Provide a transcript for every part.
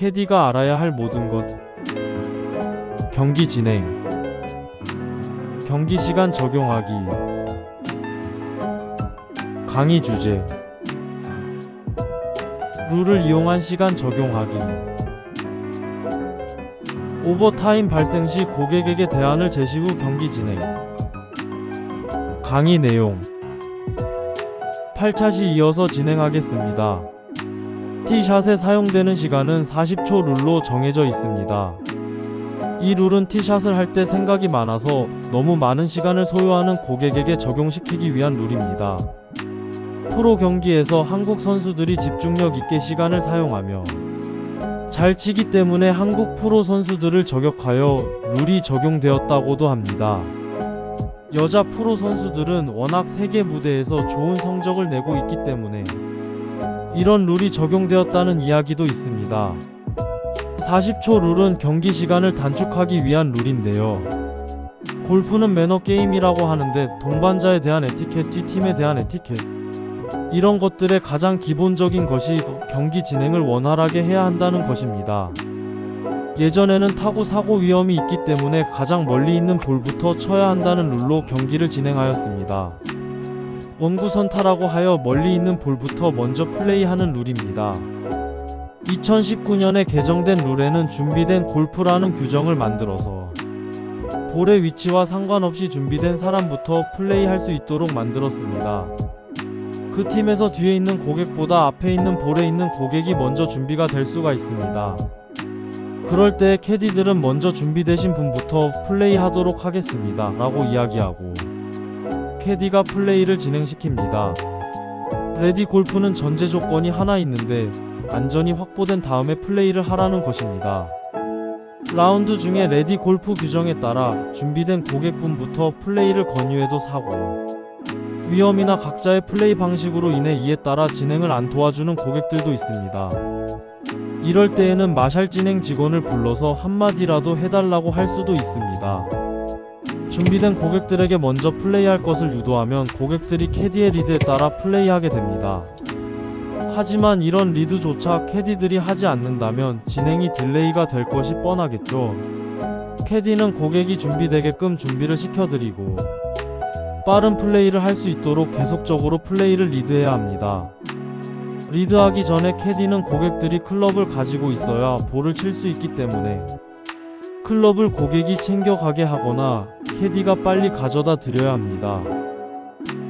캐디가 알아야 할 모든 것. 경기 진행, 경기 시간 적용하기, 강의 주제, 룰을 이용한 시간 적용하기, 오버타임 발생 시 고객에게 대안을 제시 후 경기 진행. 강의 내용 8샷이 이어서 진행하겠습니다. 티샷에 사용되는 시간은 40초 룰로 정해져 있습니다. 이 룰은 티샷을 할 때 생각이 많아서 너무 많은 시간을 소요하는 고객에게 적용시키기 위한 룰입니다. 프로 경기에서 한국 선수들이 집중력 있게 시간을 사용하며 잘 치기 때문에 한국 프로 선수들을 저격하여 룰이 적용되었다고도 합니다. 여자 프로 선수들은 워낙 세계 무대에서 좋은 성적을 내고 있기 때문에 이런 룰이 적용되었다는 이야기도 있습니다. 40초 룰은 경기 시간을 단축하기 위한 룰인데요. 골프는 매너 게임이라고 하는데 동반자에 대한 에티켓, 뒷팀에 대한 에티켓, 이런 것들의 가장 기본적인 것이 경기 진행을 원활하게 해야 한다는 것입니다. 예전에는 타구 사고 위험이 있기 때문에 가장 멀리 있는 볼부터 쳐야 한다는 룰로 경기를 진행하였습니다. 원구선타라고 하여 멀리 있는 볼부터 먼저 플레이하는 룰입니다. 2019년에 개정된 룰에는 준비된 골프라는 규정을 만들어서 볼의 위치와 상관없이 준비된 사람부터 플레이할 수 있도록 만들었습니다. 그 팀에서 뒤에 있는 고객보다 앞에 있는 볼에 있는 고객이 먼저 준비가 될 수가 있습니다. 그럴 때 캐디들은 먼저 준비되신 분부터 플레이하도록 하겠습니다 라고 이야기하고 캐디가 플레이를 진행시킵니다. 레디 골프는 전제 조건이 하나 있는데 안전이 확보된 다음에 플레이를 하라는 것입니다. 라운드 중에 레디 골프 규정에 따라 준비된 고객분부터 플레이를 권유해도 사고, 위험이나 각자의 플레이 방식으로 인해 이에 따라 진행을 안 도와주는 고객들도 있습니다. 이럴 때에는 마샬 진행 직원을 불러서 한마디라도 해달라고 할 수도 있습니다. 준비된 고객들에게 먼저 플레이할 것을 유도하면 고객들이 캐디의 리드에 따라 플레이하게 됩니다. 하지만 이런 리드조차 캐디들이 하지 않는다면 진행이 딜레이가 될 것이 뻔하겠죠. 캐디는 고객이 준비되게끔 준비를 시켜드리고 빠른 플레이를 할 수 있도록 계속적으로 플레이를 리드해야 합니다. 리드하기 전에 캐디는 고객들이 클럽을 가지고 있어야 볼을 칠 수 있기 때문에 클럽을 고객이 챙겨가게 하거나 캐디가 빨리 가져다 드려야 합니다.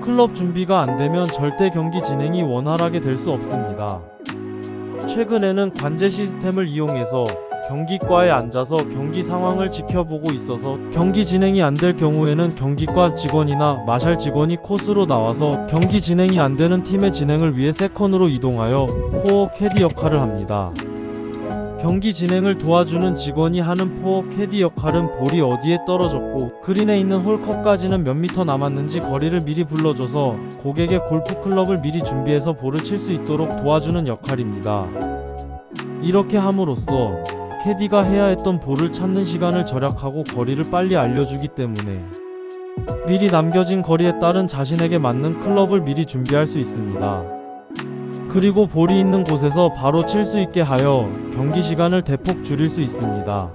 클럽 준비가 안되면 절대 경기 진행이 원활하게 될 수 없습니다. 최근에는 관제 시스템을 이용해서 경기과에 앉아서 경기 상황을 지켜보고 있어서 경기 진행이 안 될 경우에는 경기과 직원이나 마샬 직원이 코스로 나와서 경기 진행이 안 되는 팀의 진행을 위해 세컨으로 이동하여 포어 캐디 역할을 합니다. 경기 진행을 도와주는 직원이 하는 포어 캐디 역할은 볼이 어디에 떨어졌고 그린에 있는 홀컵까지는 몇 미터 남았는지 거리를 미리 불러줘서 고객의 골프 클럽을 미리 준비해서 볼을 칠 수 있도록 도와주는 역할입니다. 이렇게 함으로써 캐디가 해야 했던 볼을 찾는 시간을 절약하고 거리를 빨리 알려주기 때문에 미리 남겨진 거리에 따른 자신에게 맞는 클럽을 미리 준비할 수 있습니다. 그리고 볼이 있는 곳에서 바로 칠 수 있게 하여 경기 시간을 대폭 줄일 수 있습니다.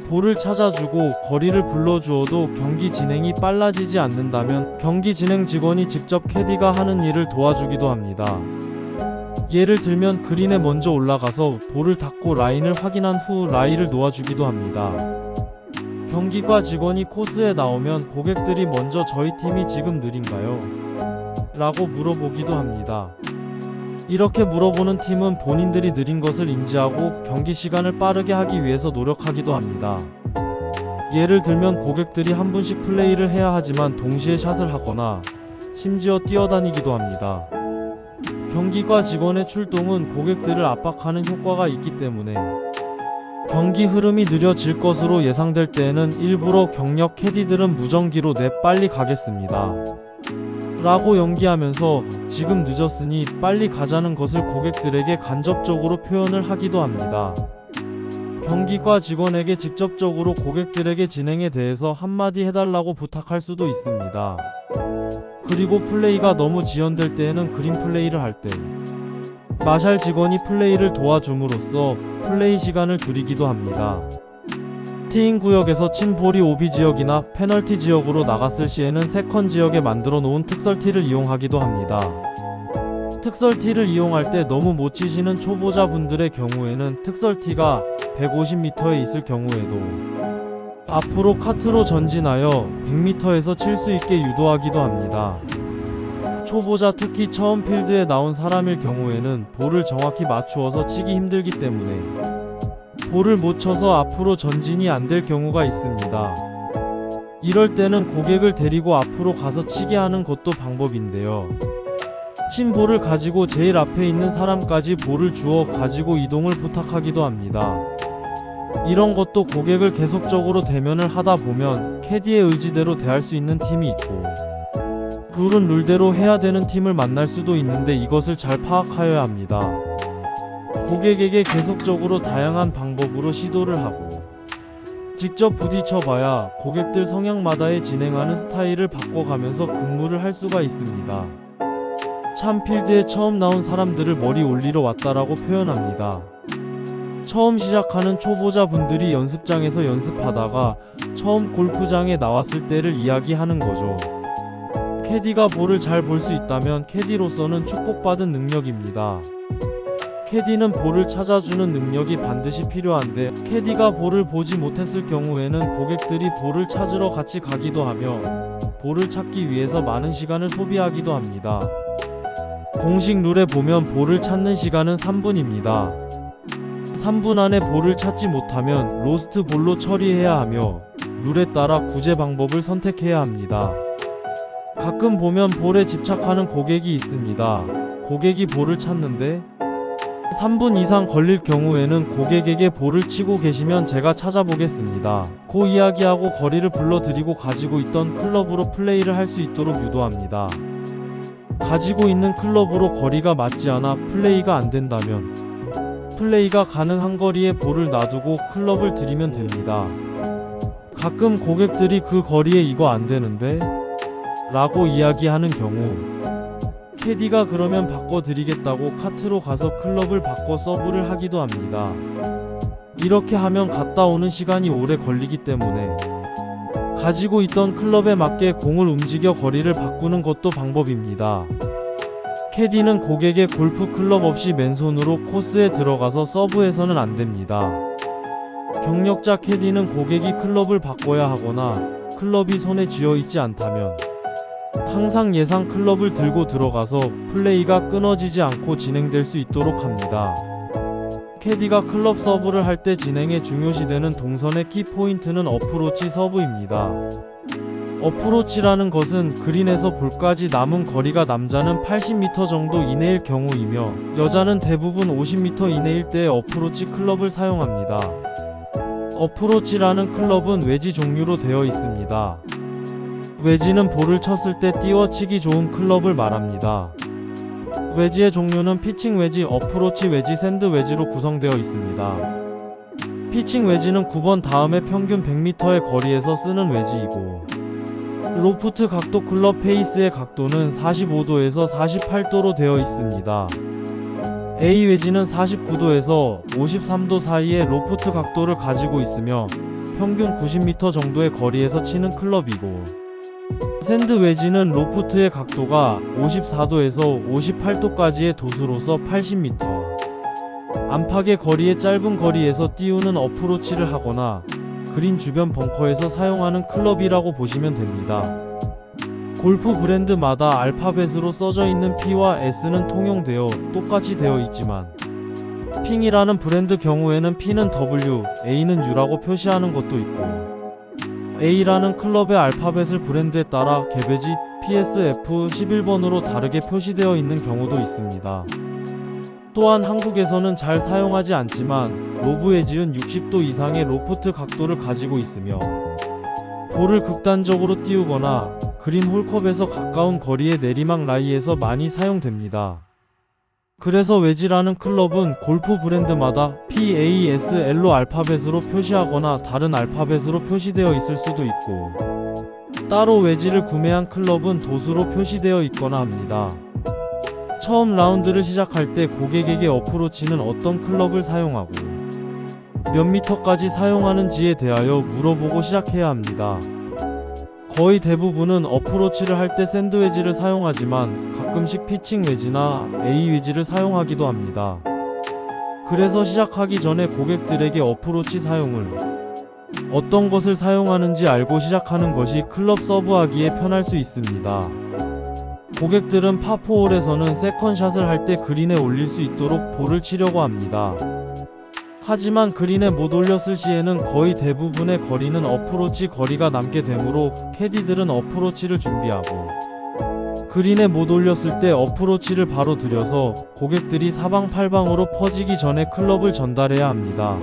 볼을 찾아주고 거리를 불러주어도 경기 진행이 빨라지지 않는다면 경기 진행 직원이 직접 캐디가 하는 일을 도와주기도 합니다. 예를 들면 그린에 먼저 올라가서 볼을 닫고 라인을 확인한 후 라이를 놓아주기도 합니다. 경기과 직원이 코스에 나오면 고객들이 먼저 저희 팀이 지금 느린가요? 라고 물어보기도 합니다. 이렇게 물어보는 팀은 본인들이 느린 것을 인지하고 경기 시간을 빠르게 하기 위해서 노력하기도 합니다. 예를 들면 고객들이 한 분씩 플레이를 해야 하지만 동시에 샷을 하거나 심지어 뛰어다니기도 합니다. 경기과 직원의 출동은 고객들을 압박하는 효과가 있기 때문에 경기 흐름이 느려질 것으로 예상될 때에는 일부러 경력 캐디들은 무전기로 네 빨리 가겠습니다 라고 연기하면서 지금 늦었으니 빨리 가자는 것을 고객들에게 간접적으로 표현을 하기도 합니다. 경기과 직원에게 직접적으로 고객들에게 진행에 대해서 한마디 해달라고 부탁할 수도 있습니다. 그리고 플레이가 너무 지연될 때에는 그린 플레이를 할 때 마샬 직원이 플레이를 도와줌으로써 플레이 시간을 줄이기도 합니다. 티잉 구역에서 친 볼이 오비 지역이나 페널티 지역으로 나갔을 시에는 세컨 지역에 만들어 놓은 특설티를 이용하기도 합니다. 특설티를 이용할 때 너무 못 치시는 초보자분들의 경우에는 특설티가 150m에 있을 경우에도 앞으로 카트로 전진하여 100m에서 칠 수 있게 유도하기도 합니다. 초보자, 특히 처음 필드에 나온 사람일 경우에는 볼을 정확히 맞추어서 치기 힘들기 때문에 볼을 못 쳐서 앞으로 전진이 안 될 경우가 있습니다. 이럴 때는 고객을 데리고 앞으로 가서 치게 하는 것도 방법인데요. 친 볼을 가지고 제일 앞에 있는 사람까지 볼을 주어 가지고 이동을 부탁하기도 합니다. 이런 것도 고객을 계속적으로 대면을 하다 보면 캐디의 의지대로 대할 수 있는 팀이 있고, 룰은 룰대로 해야 되는 팀을 만날 수도 있는데 이것을 잘 파악하여야 합니다. 고객에게 계속적으로 다양한 방법으로 시도를 하고 직접 부딪혀봐야 고객들 성향마다의 진행하는 스타일을 바꿔가면서 근무를 할 수가 있습니다. 참 필드에 처음 나온 사람들을 머리 올리러 왔다라고 표현합니다. 처음 시작하는 초보자분들이 연습장에서 연습하다가 처음 골프장에 나왔을 때를 이야기하는 거죠. 캐디가 볼을 잘 볼 수 있다면 캐디로서는 축복받은 능력입니다. 캐디는 볼을 찾아주는 능력이 반드시 필요한데, 캐디가 볼을 보지 못했을 경우에는 고객들이 볼을 찾으러 같이 가기도 하며 볼을 찾기 위해서 많은 시간을 소비하기도 합니다. 공식 룰에 보면 볼을 찾는 시간은 3분입니다. 3분 안에 볼을 찾지 못하면 로스트 볼로 처리해야 하며 룰에 따라 구제 방법을 선택해야 합니다. 가끔 보면 볼에 집착하는 고객이 있습니다. 고객이 볼을 찾는데 3분 이상 걸릴 경우에는 고객에게 볼을 치고 계시면 제가 찾아보겠습니다 고 이야기하고 거리를 불러드리고 가지고 있던 클럽으로 플레이를 할 수 있도록 유도합니다. 가지고 있는 클럽으로 거리가 맞지 않아 플레이가 안 된다면 플레이가 가능한 거리에 볼을 놔두고 클럽을 들이면 됩니다. 가끔 고객들이 그 거리에 이거 안 되는데? 라고 이야기하는 경우, 캐디가 그러면 바꿔드리겠다고 카트로 가서 클럽을 바꿔 서브를 하기도 합니다. 이렇게 하면 갔다 오는 시간이 오래 걸리기 때문에 가지고 있던 클럽에 맞게 공을 움직여 거리를 바꾸는 것도 방법입니다. 캐디는 고객의 골프 클럽 없이 맨손으로 코스에 들어가서 서브해서는 안 됩니다. 경력자 캐디는 고객이 클럽을 바꿔야 하거나 클럽이 손에 쥐어 있지 않다면 항상 예상 클럽을 들고 들어가서 플레이가 끊어지지 않고 진행될 수 있도록 합니다. 캐디가 클럽 서브를 할 때 진행에 중요시되는 동선의 키포인트는 어프로치 서브입니다. 어프로치라는 것은 그린에서 볼까지 남은 거리가 남자는 80m 정도 이내일 경우이며 여자는 대부분 50m 이내일 때 어프로치 클럽을 사용합니다. 어프로치라는 클럽은 웨지 종류로 되어 있습니다. 웨지는 볼을 쳤을 때 띄워치기 좋은 클럽을 말합니다. 웨지의 종류는 피칭 웨지, 어프로치 웨지, 샌드 웨지로 구성되어 있습니다. 피칭 웨지는 9번 다음에 평균 100m의 거리에서 쓰는 웨지이고, 로프트 각도, 클럽 페이스의 각도는 45도에서 48도로 되어 있습니다. A 웨지는 49도에서 53도 사이의 로프트 각도를 가지고 있으며 평균 90m 정도의 거리에서 치는 클럽이고, 샌드 웨지는 로프트의 각도가 54도에서 58도까지의 도수로서 80m, 안팎의 거리의 짧은 거리에서 띄우는 어프로치를 하거나 그린 주변 벙커에서 사용하는 클럽이라고 보시면 됩니다. 골프 브랜드마다 알파벳으로 써져 있는 P와 S는 통용되어 똑같이 되어 있지만, 핑이라는 브랜드 경우에는 P는 W, A는 U라고 표시하는 것도 있고, A라는 클럽의 알파벳을 브랜드에 따라 개배지 PSF 11번으로 다르게 표시되어 있는 경우도 있습니다. 또한 한국에서는 잘 사용하지 않지만 로브웨지는 60도 이상의 로프트 각도를 가지고 있으며 볼을 극단적으로 띄우거나 그린 홀컵에서 가까운 거리의 내리막 라이에서 많이 사용됩니다. 그래서 웨지라는 클럽은 골프 브랜드마다 PASL로 알파벳으로 표시하거나 다른 알파벳으로 표시되어 있을 수도 있고, 따로 웨지를 구매한 클럽은 도수로 표시되어 있거나 합니다. 처음 라운드를 시작할 때 고객에게 어프로치는 어떤 클럽을 사용하고 몇 미터까지 사용하는지에 대하여 물어보고 시작해야 합니다. 거의 대부분은 어프로치를 할 때 샌드 웨지를 사용하지만 가끔씩 피칭 웨지나 A 웨지를 사용하기도 합니다. 그래서 시작하기 전에 고객들에게 어프로치 사용을 어떤 것을 사용하는지 알고 시작하는 것이 클럽 서브하기에 편할 수 있습니다. 고객들은 파4홀에서는 세컨샷을 할 때 그린에 올릴 수 있도록 볼을 치려고 합니다. 하지만 그린에 못 올렸을 시에는 거의 대부분의 거리는 어프로치 거리가 남게 되므로 캐디들은 어프로치를 준비하고 그린에 못 올렸을 때 어프로치를 바로 들여서 고객들이 사방팔방으로 퍼지기 전에 클럽을 전달해야 합니다.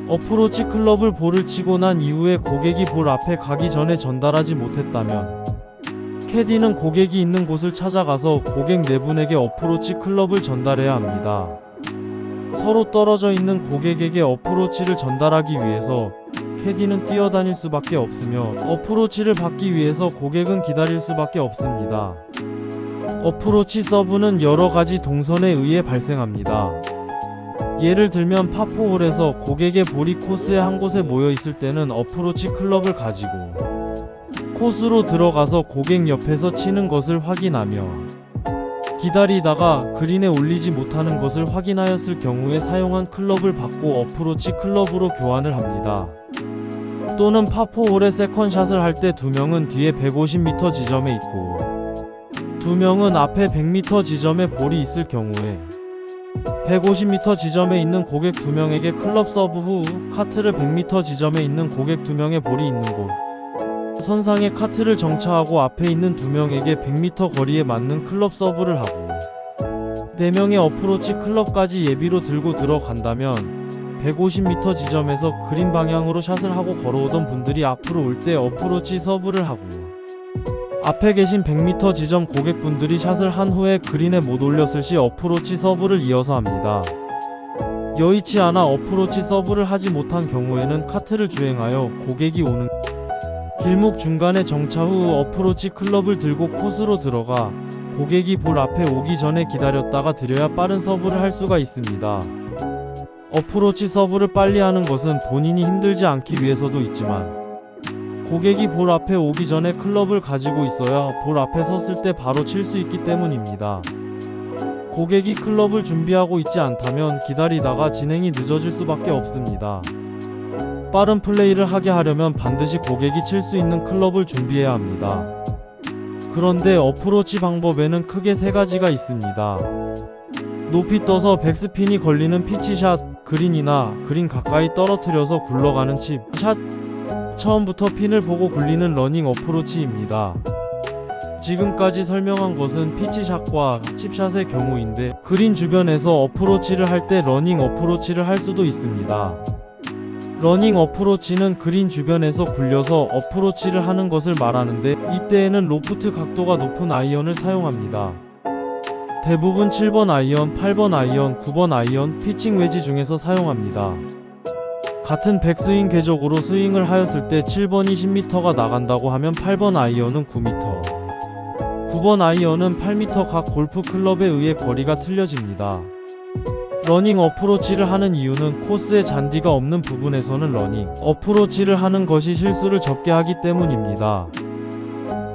어프로치 클럽을 볼을 치고 난 이후에 고객이 볼 앞에 가기 전에 전달하지 못했다면 캐디는 고객이 있는 곳을 찾아가서 고객 네 분에게 어프로치 클럽을 전달해야 합니다. 서로 떨어져 있는 고객에게 어프로치를 전달하기 위해서 캐디는 뛰어다닐 수밖에 없으며 어프로치를 받기 위해서 고객은 기다릴 수밖에 없습니다. 어프로치 서브는 여러 가지 동선에 의해 발생합니다. 예를 들면 파4홀에서 고객의 볼이 코스의 한 곳에 모여 있을 때는 어프로치 클럽을 가지고 코스로 들어가서 고객 옆에서 치는 것을 확인하며 기다리다가 그린에 올리지 못하는 것을 확인하였을 경우에 사용한 클럽을 받고 어프로치 클럽으로 교환을 합니다. 또는 파4홀에 세컨샷을 할 때 두 명은 뒤에 150m 지점에 있고 두 명은 앞에 100m 지점에 볼이 있을 경우에 150m 지점에 있는 고객 두 명에게 클럽 서브 후 카트를 100m 지점에 있는 고객 두 명의 볼이 있는 곳 선상에 카트를 정차하고 앞에 있는 두 명에게 100m 거리에 맞는 클럽 서브를 하고 4명의 어프로치 클럽까지 예비로 들고 들어간다면 150m 지점에서 그린 방향으로 샷을 하고 걸어오던 분들이 앞으로 올 때 어프로치 서브를 하고 앞에 계신 100m 지점 고객분들이 샷을 한 후에 그린에 못 올렸을 시 어프로치 서브를 이어서 합니다. 여의치 않아 어프로치 서브를 하지 못한 경우에는 카트를 주행하여 고객이 오는 길목 중간에 정차 후 어프로치 클럽을 들고 코스로 들어가 고객이 볼 앞에 오기 전에 기다렸다가 들여야 빠른 서브를 할 수가 있습니다. 어프로치 서브를 빨리 하는 것은 본인이 힘들지 않기 위해서도 있지만 고객이 볼 앞에 오기 전에 클럽을 가지고 있어야 볼 앞에 섰을 때 바로 칠 수 있기 때문입니다. 고객이 클럽을 준비하고 있지 않다면 기다리다가 진행이 늦어질 수밖에 없습니다. 빠른 플레이를 하게 하려면 반드시 고객이 칠 수 있는 클럽을 준비해야 합니다. 그런데 어프로치 방법에는 크게 세 가지가 있습니다. 높이 떠서 백스핀이 걸리는 피치샷, 그린이나 그린 가까이 떨어뜨려서 굴러가는 칩, 샷, 처음부터 핀을 보고 굴리는 러닝 어프로치입니다. 지금까지 설명한 것은 피치샷과 칩샷의 경우인데 그린 주변에서 어프로치를 할 때 러닝 어프로치를 할 수도 있습니다. 러닝 어프로치는 그린 주변에서 굴려서 어프로치를 하는 것을 말하는데 이때에는 로프트 각도가 높은 아이언을 사용합니다. 대부분 7번 아이언, 8번 아이언, 9번 아이언, 피칭 웨지 중에서 사용합니다. 같은 백스윙 궤적으로 스윙을 하였을 때 7번이 10m가 나간다고 하면 8번 아이언은 9m, 9번 아이언은 8m 각 골프 클럽에 의해 거리가 틀려집니다. 러닝 어프로치를 하는 이유는 코스에 잔디가 없는 부분에서는 러닝 어프로치를 하는 것이 실수를 적게 하기 때문입니다.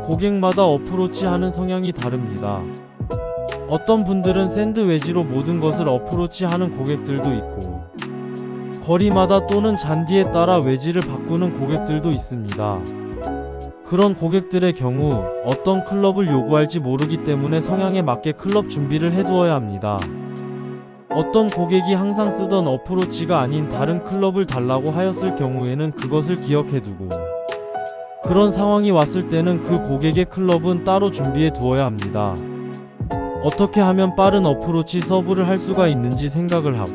고객마다 어프로치 하는 성향이 다릅니다. 어떤 분들은 샌드 웨지로 모든 것을 어프로치 하는 고객들도 있고 거리마다 또는 잔디에 따라 웨지를 바꾸는 고객들도 있습니다. 그런 고객들의 경우 어떤 클럽을 요구할지 모르기 때문에 성향에 맞게 클럽 준비를 해두어야 합니다. 어떤 고객이 항상 쓰던 어프로치가 아닌 다른 클럽을 달라고 하였을 경우에는 그것을 기억해두고 그런 상황이 왔을 때는 그 고객의 클럽은 따로 준비해 두어야 합니다. 어떻게 하면 빠른 어프로치 서브를 할 수가 있는지 생각을 하고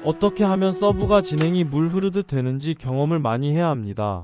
어떻게 하면 서브가 진행이 물 흐르듯 되는지 경험을 많이 해야 합니다.